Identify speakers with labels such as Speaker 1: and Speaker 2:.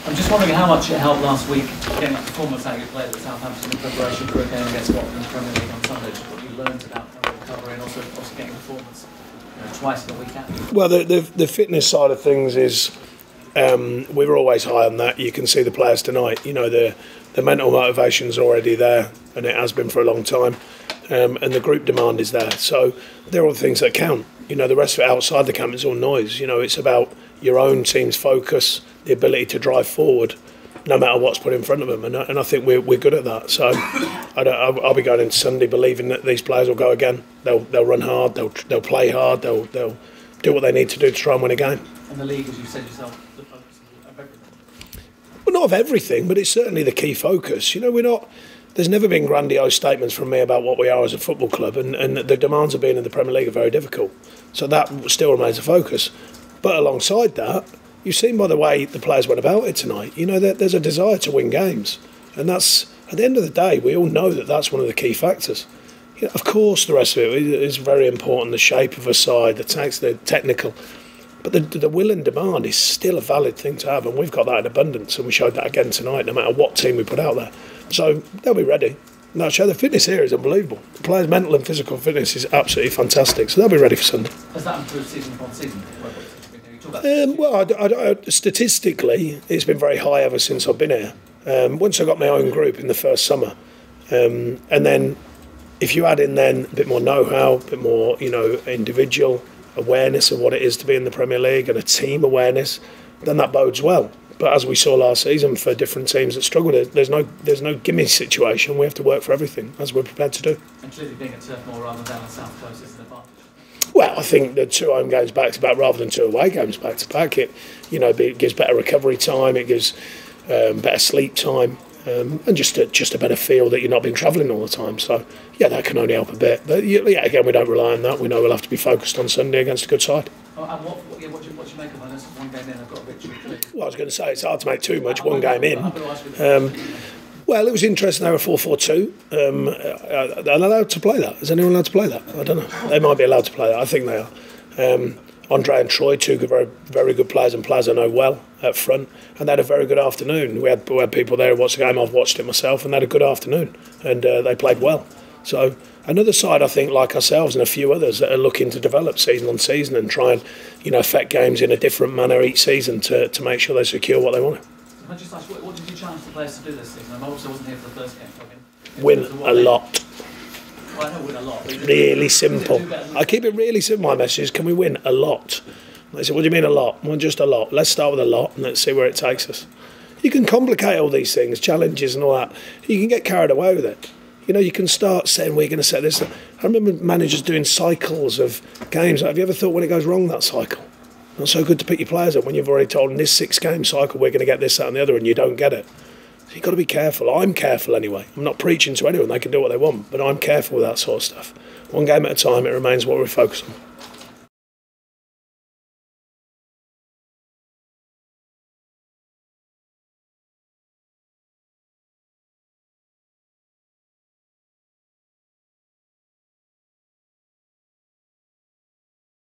Speaker 1: I'm just wondering how much it helped last week getting that performance how you played at Southampton in preparation for a game against Watford in the Premier League on Sunday. Just what you learned about how to recover and also getting performance twice in the week out.
Speaker 2: Well, the fitness side of things is we were always high on that. You can see the players tonight. You know, the mental motivation's already there, and it has been for a long time. And the group demand is there. So they're all the things that count. You know, the rest of it outside the camp is all noise. You know, it's about your own team's focus, the ability to drive forward, no matter what's put in front of them. And I think we're good at that. So I'll be going into Sunday believing that these players will go again. They'll run hard. They'll play hard. They'll do what they need to do to try and win a game.
Speaker 1: And the league, as you said yourself, the focus of everything.
Speaker 2: Well, not of everything, but it's certainly the key focus. You know, we're not. There's never been grandiose statements from me about what we are as a football club, and the demands of being in the Premier League are very difficult. So that still remains a focus. But alongside that, you've seen by the way the players went about it tonight, you know, there's a desire to win games. And that's, at the end of the day, we all know that that's one of the key factors. You know, of course, the rest of it is very important, the shape of a side, the technical. But the will and demand is still a valid thing to have, and we've got that in abundance, and we showed that again tonight, no matter what team we put out there. So they'll be ready. Now, the fitness here is unbelievable. The players' mental and physical fitness is absolutely fantastic, so they'll be ready for Sunday.
Speaker 1: Has that improved season upon season?
Speaker 2: Well, statistically, it's been very high ever since I've been here. Once I got my own group in the first summer, and then if you add in then a bit more know-how, a bit more, you know, individual awareness of what it is to be in the Premier League and a team awareness, then that bodes well. But as we saw last season for different teams that struggled, there's no gimme situation. We have to work for everything, as we're prepared to do.
Speaker 1: And clearly being at Turf Moor rather than down the South Coast is an advantage.
Speaker 2: Well, I think the 2 home games back to back rather than 2 away games back to back, it gives better recovery time, it gives better sleep time, and just a better feel that you're not been travelling all the time. So yeah, that can only help a bit. But yeah, again, we don't rely on that. We know we'll have to be focused on Sunday against a good side.
Speaker 1: Oh, and what do you make of it? It's one game in, I've got a victory.
Speaker 2: Well, I was going to say it's hard to make too much one game in. Well, it was interesting. They were 4-4-2. Are they allowed to play that? Is anyone allowed to play that? I don't know. They might be allowed to play that. I think they are. Andre and Troy, 2 very, very good players and players I know well up front, and they had a very good afternoon. We had people there who watched the game. I've watched it myself, and they had a good afternoon, and they played well. So another side, I think, like ourselves and a few others that are looking to develop season on season and try and, you know, affect games in a different manner each season to make sure they secure what they want.
Speaker 1: Can I just ask, what did you challenge the players to do this season? I obviously wasn't here for the first game.
Speaker 2: Win a lot.
Speaker 1: Well, I know win a lot.
Speaker 2: Really simple. I keep it really simple, my message is, can we win a lot? They said, what do you mean a lot? Well, just a lot. Let's start with a lot and let's see where it takes us. You can complicate all these things, challenges and all that. You can get carried away with it. You know, you can start saying, we're going to set this. I remember managers doing cycles of games. Have you ever thought when it goes wrong, that cycle? Not so good to pick your players up when you've already told in this 6-game cycle we're going to get this, that and the other, and you don't get it. So you've got to be careful. I'm careful anyway. I'm not preaching to anyone. They can do what they want, but I'm careful with that sort of stuff. One game at a time, it remains what we focus on.